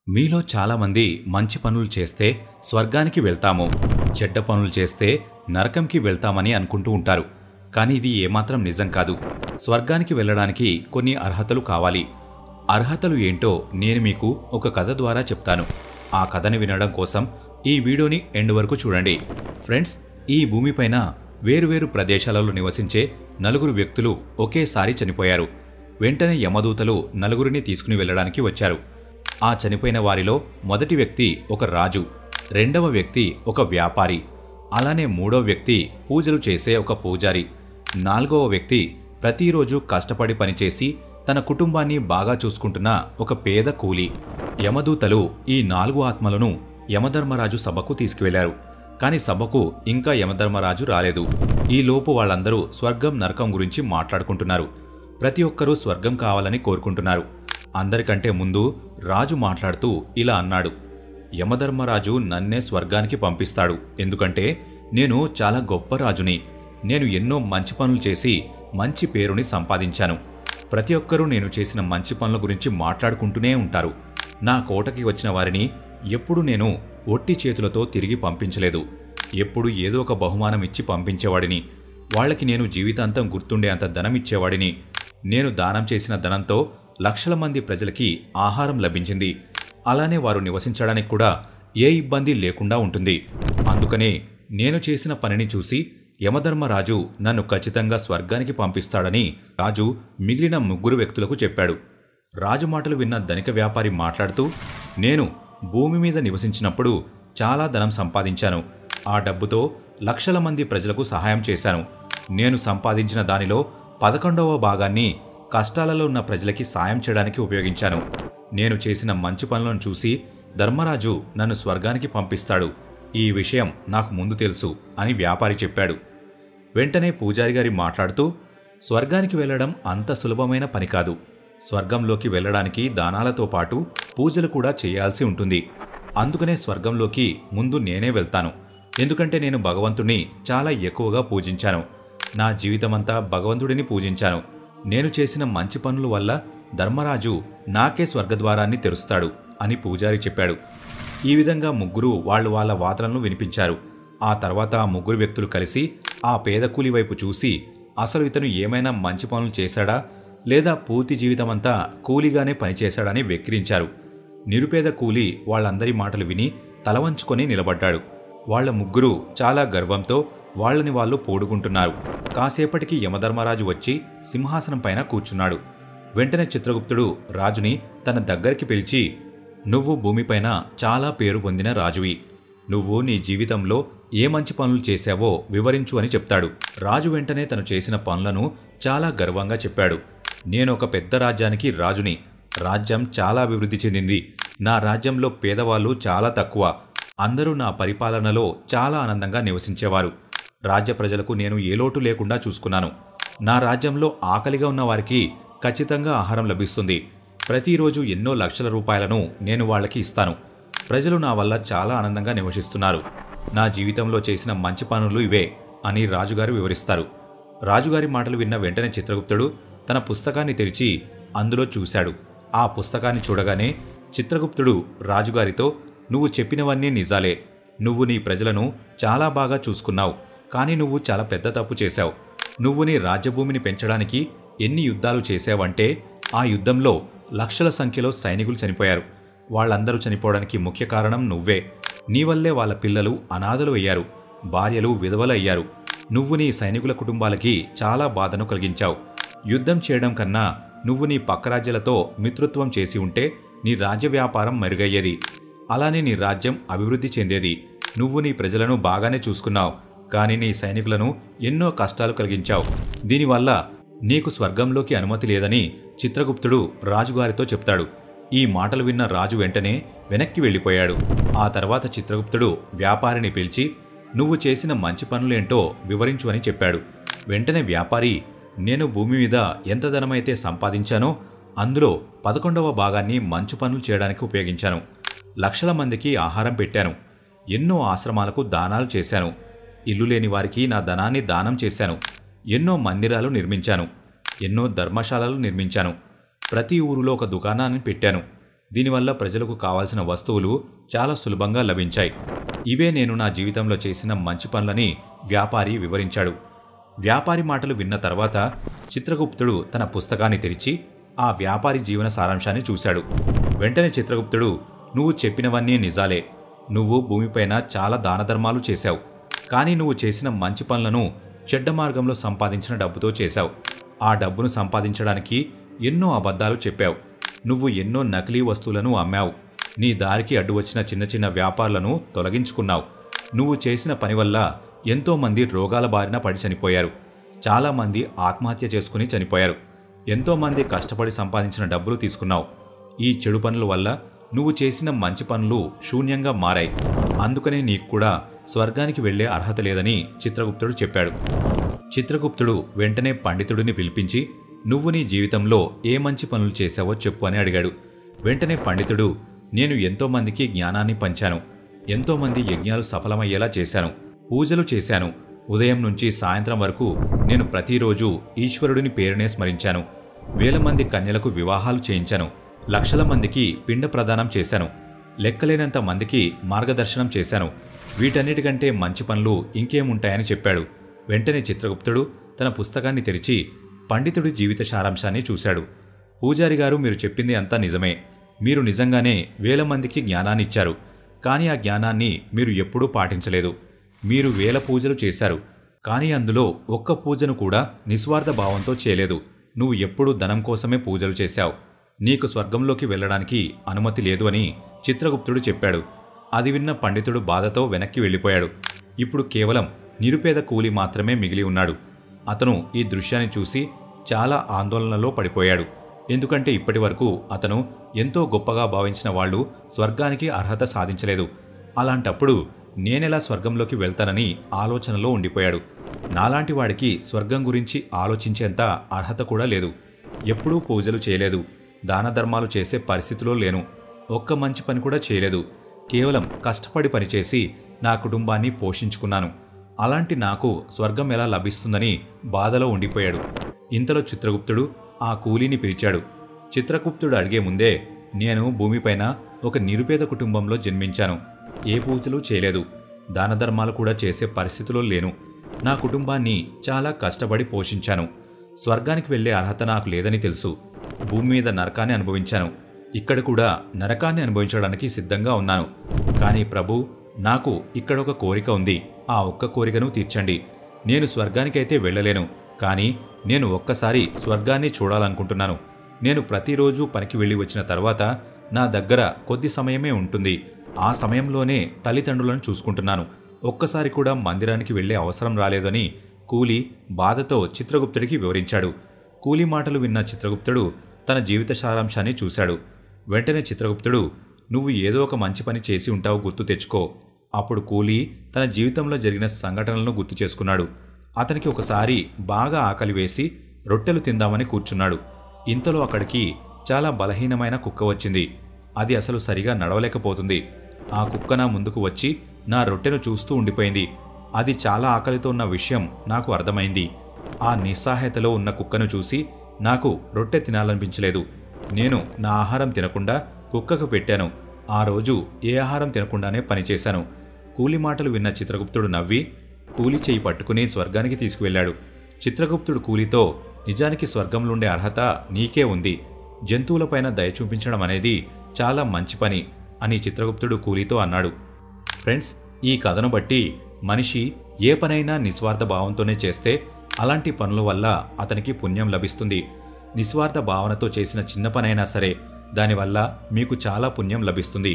మీలో చాలామంది మంచి పనులు చేస్తే స్వర్గానికి వెళ్తాము, చెడ్డ పనులు చేస్తే నరకంకి వెళ్తామని అనుకుంటూ ఉంటారు. కానీ ఇది ఏమాత్రం నిజం కాదు. స్వర్గానికి వెళ్ళడానికి కొన్ని అర్హతలు కావాలి. అర్హతలు ఏంటో నేను మీకు ఒక కథ ద్వారా చెప్తాను. ఆ కథని వినడం కోసం ఈ వీడియోని ఎండ్ వరకు చూడండి. ఫ్రెండ్స్, ఈ భూమిపైన వేరువేరు ప్రదేశాలలో నివసించే నలుగురు వ్యక్తులు ఒకేసారి చనిపోయారు. వెంటనే యమదూతలు నలుగురిని తీసుకుని వెళ్ళడానికి వచ్చారు. ఆ చనిపోయిన వారిలో మొదటి వ్యక్తి ఒక రాజు, రెండవ వ్యక్తి ఒక వ్యాపారి, అలానే మూడవ వ్యక్తి పూజలు చేసే ఒక పూజారి, నాలుగవ వ్యక్తి ప్రతిరోజు కష్టపడి పనిచేసి తన కుటుంబాన్ని బాగా చూసుకుంటున్న ఒక పేద కూలి. యమదూతలు ఈ 4 ఆత్మలను యమధర్మరాజు సభకు తీసుకువెళ్లారు. కాని సభకు ఇంకా యమధర్మరాజు రాలేదు. ఈలోపు వాళ్ళందరూ స్వర్గం నరకం గురించి మాట్లాడుకుంటున్నారు. ప్రతి ఒక్కరూ స్వర్గం కావాలని కోరుకుంటున్నారు. అందరికంటే ముందు రాజు మాట్లాడుతూ ఇలా అన్నాడు: యమధర్మరాజు నన్నే స్వర్గానికి పంపిస్తాడు. ఎందుకంటే నేను చాలా గొప్ప రాజుని. నేను ఎన్నో మంచి పనులు చేసి మంచి పేరుని సంపాదించాను. ప్రతి ఒక్కరూ నేను చేసిన మంచి పనుల గురించి మాట్లాడుకుంటూనే ఉంటారు. నా కోటకి వచ్చిన వారిని ఎప్పుడూ నేను ఒట్టి చేతులతో తిరిగి పంపించలేదు. ఎప్పుడు ఏదో ఒక బహుమానం ఇచ్చి పంపించేవాడిని. వాళ్ళకి నేను జీవితాంతం గుర్తుండే అంత ధనం ఇచ్చేవాడిని. నేను దానం చేసిన ధనంతో లక్షల మంది ప్రజలకి ఆహారం లభించింది. అలానే వారు నివసించడానికి కూడా ఏ ఇబ్బంది లేకుండా ఉంటుంది. అందుకనే నేను చేసిన పనిని చూసి యమధర్మరాజు నన్ను ఖచ్చితంగా స్వర్గానికి పంపిస్తాడని రాజు మిగిలిన 3 వ్యక్తులకు చెప్పాడు. రాజు మాటలు విన్న ధనిక వ్యాపారి మాట్లాడుతూ, నేను భూమి మీద నివసించినప్పుడు చాలా ధనం సంపాదించాను. ఆ డబ్బుతో లక్షల మంది ప్రజలకు సహాయం చేశాను. నేను సంపాదించిన దానిలో 11వ భాగాన్ని కష్టాలలో ఉన్న ప్రజలకి సాయం చేయడానికి ఉపయోగించాను. నేను చేసిన మంచి పనులను చూసి ధర్మరాజు నన్ను స్వర్గానికి పంపిస్తాడు. ఈ విషయం నాకు ముందు తెలుసు అని వ్యాపారి చెప్పాడు. వెంటనే పూజారి గారి మాట్లాడుతూ, స్వర్గానికి వెళ్లడం అంత సులభమైన పని కాదు. స్వర్గంలోకి వెళ్లడానికి దానాలతో పాటు పూజలు కూడా చేయాల్సి ఉంటుంది. అందుకనే స్వర్గంలోకి ముందు నేనే వెళ్తాను. ఎందుకంటే నేను భగవంతుడిని చాలా ఎక్కువగా పూజించాను. నా జీవితమంతా భగవంతుడిని పూజించాను. నేను చేసిన మంచి పనుల వల్ల ధర్మరాజు నాకే స్వర్గద్వారాన్ని తెరుస్తాడు అని పూజారి చెప్పాడు. ఈ విధంగా 3 వాళ్ళ వాదనలను వినిపించారు. ఆ తర్వాత ఆ 3 వ్యక్తులు కలిసి ఆ పేద కూలి వైపు చూసి, అసలు ఇతను ఏమైనా మంచి పనులు చేశాడా లేదా పూర్తి జీవితమంతా కూలీగానే పనిచేశాడని వెక్కిరించారు. నిరుపేద కూలి వాళ్ళందరి మాటలు విని తలవంచుకొని నిలబడ్డాడు. వాళ్ళ 3 చాలా గర్వంతో వాళ్ళని వాళ్ళు పోడుకుంటున్నారు. కాసేపటికి యమధర్మరాజు వచ్చి సింహాసనం పైన కూర్చున్నాడు. వెంటనే చిత్రగుప్తుడు రాజుని తన దగ్గరికి పిలిచి, నువ్వు భూమిపైన చాలా పేరు పొందిన రాజువి. నువ్వు నీ జీవితంలో ఏ మంచి పనులు చేశావో వివరించు అని చెప్తాడు. రాజు వెంటనే తను చేసిన పనులను చాలా గర్వంగా చెప్పాడు. నేను ఒక పెద్ద రాజ్యానికి రాజుని. రాజ్యం చాలా అభివృద్ధి చెందింది. నా రాజ్యంలో పేదవాళ్ళు చాలా తక్కువ. అందరూ నా పరిపాలనలో చాలా ఆనందంగా నివసించేవారు. రాజ్య ప్రజలకు నేను ఏ లోటు లేకుండా చూసుకున్నాను. నా రాజ్యంలో ఆకలిగా ఉన్న వారికి ఖచ్చితంగా ఆహారం లభిస్తుంది. ప్రతిరోజు ఎన్నో లక్షల రూపాయలను నేను వాళ్ళకి ఇస్తాను. ప్రజలు నా వల్ల చాలా ఆనందంగా నివసిస్తున్నారు. నా జీవితంలో చేసిన మంచి పనులు ఇవే అని రాజుగారు వివరిస్తారు. రాజుగారి మాటలు విన్న వెంటనే చిత్రగుప్తుడు తన పుస్తకాన్ని తెరిచి అందులో చూశాడు. ఆ పుస్తకాన్ని చూడగానే చిత్రగుప్తుడు రాజుగారితో, నువ్వు చెప్పినవన్నీ నిజాలే. నువ్వు నీ ప్రజలను చాలా బాగా చూసుకున్నావు. కానీ నువ్వు చాలా పెద్ద తప్పు చేశావు. నువ్వు నీ రాజ్యభూమిని పెంచడానికి ఎన్ని యుద్ధాలు చేశావంటే ఆ యుద్ధంలో లక్షల సంఖ్యలో సైనికులు చనిపోయారు. వాళ్ళందరూ చనిపోవడానికి ముఖ్య కారణం నువ్వే. నీ వల్లే వాళ్ళ పిల్లలు అనాథలు అయ్యారు, భార్యలు విధవలు అయ్యారు. నువ్వు నీ సైనికుల కుటుంబాలకి చాలా బాధను కలిగించావు. యుద్ధం చేయడం కన్నా నువ్వు నీ పక్క రాజ్యాలతో మిత్రత్వం చేసి ఉంటే నీ రాజ్య వ్యాపారం మెరుగయ్యేది. అలానే నీ రాజ్యం అభివృద్ధి చెందేది. నువ్వు నీ ప్రజలను బాగానే చూసుకున్నావు. కానీ నీ సైనికులను ఎన్నో కష్టాలు కలిగించావు. దీనివల్ల నీకు స్వర్గంలోకి అనుమతి లేదని చిత్రగుప్తుడు రాజుగారితో చెప్తాడు. ఈ మాటలు విన్న రాజు వెంటనే వెనక్కి వెళ్ళిపోయాడు. ఆ తర్వాత చిత్రగుప్తుడు వ్యాపారిని పిలిచి, నువ్వు చేసిన మంచి పనులేంటో వివరించు అని చెప్పాడు. వెంటనే వ్యాపారి, నేను భూమి మీద ఎంత ధనమైతే సంపాదించానో అందులో 11వ భాగాన్ని మంచి పనులు చేయడానికి ఉపయోగించాను. లక్షల మందికి ఆహారం పెట్టాను. ఎన్నో ఆశ్రమాలకు దానాలు చేశాను. ఇల్లు లేని వారికి నా ధనాన్ని దానం చేశాను. ఎన్నో మందిరాలు నిర్మించాను. ఎన్నో ధర్మశాలలు నిర్మించాను. ప్రతి ఊరిలో ఒక దుకాణాన్ని పెట్టాను. దీనివల్ల ప్రజలకు కావాల్సిన వస్తువులు చాలా సులభంగా లభించాయి. ఇవే నేను నా జీవితంలో చేసిన మంచి పనులని వ్యాపారి వివరించాడు. వ్యాపారి మాటలు విన్న తర్వాత చిత్రగుప్తుడు తన పుస్తకాన్ని తెరిచి ఆ వ్యాపారి జీవన సారాంశాన్ని చూశాడు. వెంటనే చిత్రగుప్తుడు, నువ్వు చెప్పినవన్నీ నిజాలే. నువ్వు భూమిపైన చాలా దానధర్మాలు చేశావు. కానీ నువ్వు చేసిన మంచి పనులను చెడ్డ మార్గంలో సంపాదించిన డబ్బుతో చేశావు. ఆ డబ్బును సంపాదించడానికి ఎన్నో అబద్ధాలు చెప్పావు. నువ్వు ఎన్నో నకిలీ వస్తువులను అమ్మావు. నీ దారికి అడ్డు వచ్చిన చిన్న చిన్న వ్యాపారులను తొలగించుకున్నావు. నువ్వు చేసిన పని వల్ల ఎంతోమంది రోగాల బారిన పడి చనిపోయారు. చాలామంది ఆత్మహత్య చేసుకుని చనిపోయారు. ఎంతోమంది కష్టపడి సంపాదించిన డబ్బులు తీసుకున్నావు. ఈ చెడు పనుల వల్ల నువ్వు చేసిన మంచి పనులు శూన్యంగా మారాయి. అందుకనే నీకు కూడా స్వర్గానికి వెళ్లే అర్హత లేదని చిత్రగుప్తుడు చెప్పాడు. చిత్రగుప్తుడు వెంటనే పండితుడిని పిలిపించి, నువ్వు నీ జీవితంలో ఏ మంచి పనులు చేశావో చెప్పు అని అడిగాడు. వెంటనే పండితుడు, నేను ఎంతోమందికి జ్ఞానాన్ని పంచాను. ఎంతోమంది యజ్ఞాలు సఫలమయ్యేలా చేశాను. పూజలు చేశాను. ఉదయం నుంచి సాయంత్రం వరకు నేను ప్రతిరోజు ఈశ్వరుడిని పేరునే స్మరించాను. వేల మంది కన్యలకు వివాహాలు చేయించాను. లక్షల మందికి పిండ ప్రదానం చేశాను. లెక్కలేనంత మందికి మార్గదర్శనం చేశాను. వీటన్నిటికంటే మంచి పనులు ఇంకేముంటాయని చెప్పాడు. వెంటనే చిత్రగుప్తుడు తన పుస్తకాన్ని తెరిచి పండితుడి జీవిత సారాంశాన్ని చూశాడు. పూజారి గారు, మీరు చెప్పింది అంతా నిజమే. మీరు నిజంగానే వేల మందికి జ్ఞానాన్నిచ్చారు. కానీ ఆ జ్ఞానాన్ని మీరు ఎప్పుడూ పాటించలేదు. మీరు వేల పూజలు చేశారు. కానీ అందులో ఒక్క పూజను కూడా నిస్వార్థ భావంతో చేయలేదు. నువ్వు ఎప్పుడూ ధనం కోసమే పూజలు చేశావు. నీకు స్వర్గంలోకి వెళ్లడానికి అనుమతి లేదు అని చిత్రగుప్తుడు చెప్పాడు. అది విన్న పండితుడు బాధతో వెనక్కి వెళ్ళిపోయాడు. ఇప్పుడు కేవలం నిరుపేద కూలి మాత్రమే మిగిలి ఉన్నాడు. అతను ఈ దృశ్యాన్ని చూసి చాలా ఆందోళనలో పడిపోయాడు. ఎందుకంటే ఇప్పటి వరకు అతను ఎంతో గొప్పగా భావించిన వాళ్ళు స్వర్గానికి అర్హత సాధించలేదు. అలాంటప్పుడు నేనెలా స్వర్గంలోకి వెళ్తానని ఆలోచనలో ఉండిపోయాడు. నాలాంటి వాడికి స్వర్గం గురించి ఆలోచించేంత అర్హత కూడా లేదు. ఎప్పుడూ పూజలు చేయలేదు. దాన ధర్మాలు చేసే పరిస్థితిలో లేను. ఒక్క మంచి పని కూడా చేయలేదు. కేవలం కష్టపడి పనిచేసి నా కుటుంబాన్ని పోషించుకున్నాను. అలాంటి నాకు స్వర్గం ఎలా లభిస్తుందని బాధలో ఉండిపోయాడు. ఇంతలో చిత్రగుప్తుడు ఆ కూలీని పిలిచాడు. చిత్రగుప్తుడు అడిగే ముందే, నేను భూమిపైన ఒక నిరుపేద కుటుంబంలో జన్మించాను. ఏ పూజలు చేయలేదు. దాన ధర్మాలు కూడా చేసే పరిస్థితిలో లేను. నా కుటుంబాన్ని చాలా కష్టపడి పోషించాను. స్వర్గానికి వెళ్లే అర్హత నాకు లేదని తెలుసు. భూమి మీద నరకాన్ని అనుభవించాను. ఇక్కడ కూడా నరకాన్ని అనుభవించడానికి సిద్ధంగా ఉన్నాను. కానీ ప్రభు, నాకు ఇక్కడ ఒక కోరిక ఉంది. ఆ ఒక్క కోరికను తీర్చండి. నేను స్వర్గానికైతే వెళ్ళలేను. కానీ నేను ఒక్కసారి స్వర్గాన్ని చూడాలనుకుంటున్నాను. నేను ప్రతిరోజు పనికి వెళ్ళి వచ్చిన తర్వాత నా దగ్గర కొద్ది సమయమే ఉంటుంది. ఆ సమయంలోనే తల్లిదండ్రులను చూసుకుంటున్నాను. ఒక్కసారి కూడా మందిరానికి వెళ్లే అవసరం రాలేదని కూలీ బాధతో చిత్రగుప్తుడికి వివరించాడు. కూలీ మాటలు విన్న చిత్రగుప్తుడు తన జీవిత సారాంశాన్ని చూశాడు. వెంటనే చిత్రగుప్తుడు, నువ్వు ఏదో ఒక మంచి పని చేసి ఉంటావు, గుర్తు తెచ్చుకో. అప్పుడు కూలీ తన జీవితంలో జరిగిన సంఘటనలను గుర్తు చేసుకున్నాడు. అతనికి ఒకసారి బాగా ఆకలి వేసి రొట్టెలు తిందామని కూర్చున్నాడు. ఇంతలో అక్కడికి చాలా బలహీనమైన కుక్క వచ్చింది. అది అసలు సరిగా నడవలేకపోతుంది. ఆ కుక్క నా ముందుకు వచ్చి నా రొట్టెను చూస్తూ ఉండిపోయింది. అది చాలా ఆకలితో ఉన్న విషయం నాకు అర్థమైంది. ఆ నిస్సహాయతలో ఉన్న కుక్కను చూసి నాకు రొట్టె తినాలనిపించలేదు. నేను నా ఆహారం తినకుండా కుక్కకు పెట్టాను. ఆ రోజు ఏ ఆహారం తినకుండానే పనిచేశాను. కూలి మాటలు విన్న చిత్రగుప్తుడు నవ్వి కూలి చేయి పట్టుకుని స్వర్గానికి తీసుకువెళ్లాడు. చిత్రగుప్తుడు కూలితో, నిజానికి స్వర్గంలోండే అర్హత నీకే ఉంది. జంతువులపైన దయ చూపించడం అనేది చాలా మంచి పని అని చిత్రగుప్తుడు కూలీతో అన్నాడు. ఫ్రెండ్స్, ఈ కథను బట్టి మనిషి ఏ పనైనా నిస్వార్థ భావంతోనే చేస్తే అలాంటి పనుల వల్ల అతనికి పుణ్యం లభిస్తుంది. నిస్వార్థ భావనతో చేసిన చిన్న పనైనా సరే దానివల్ల మీకు చాలా పుణ్యం లభిస్తుంది.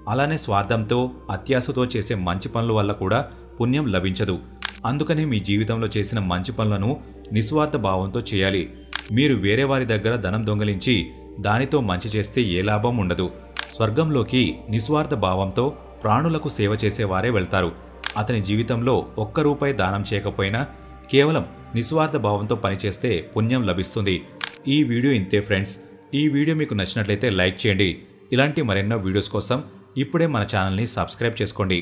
అలానే స్వార్థంతో, అత్యాశతో చేసే మంచి పనుల వల్ల కూడా పుణ్యం లభించదు. అందుకనే మీ జీవితంలో చేసిన మంచి పనులను నిస్వార్థ భావంతో చేయాలి. మీరు వేరే వారి దగ్గర ధనం దొంగలించి దానితో మంచి చేస్తే ఏ లాభం ఉండదు. స్వర్గంలోకి నిస్వార్థ భావంతో ప్రాణులకు సేవ చేసేవారే వెళ్తారు. అతని జీవితంలో ఒక్క రూపాయి దానం చేయకపోయినా కేవలం నిస్వార్థ భావంతో పనిచేస్తే పుణ్యం లభిస్తుంది. ఈ వీడియో ఇంతే ఫ్రెండ్స్. ఈ వీడియో మీకు నచ్చినట్లయితే లైక్ చేయండి. ఇలాంటి మరెన్నో వీడియోస్ కోసం ఇప్పుడే మన ఛానల్ని సబ్స్క్రైబ్ చేసుకోండి.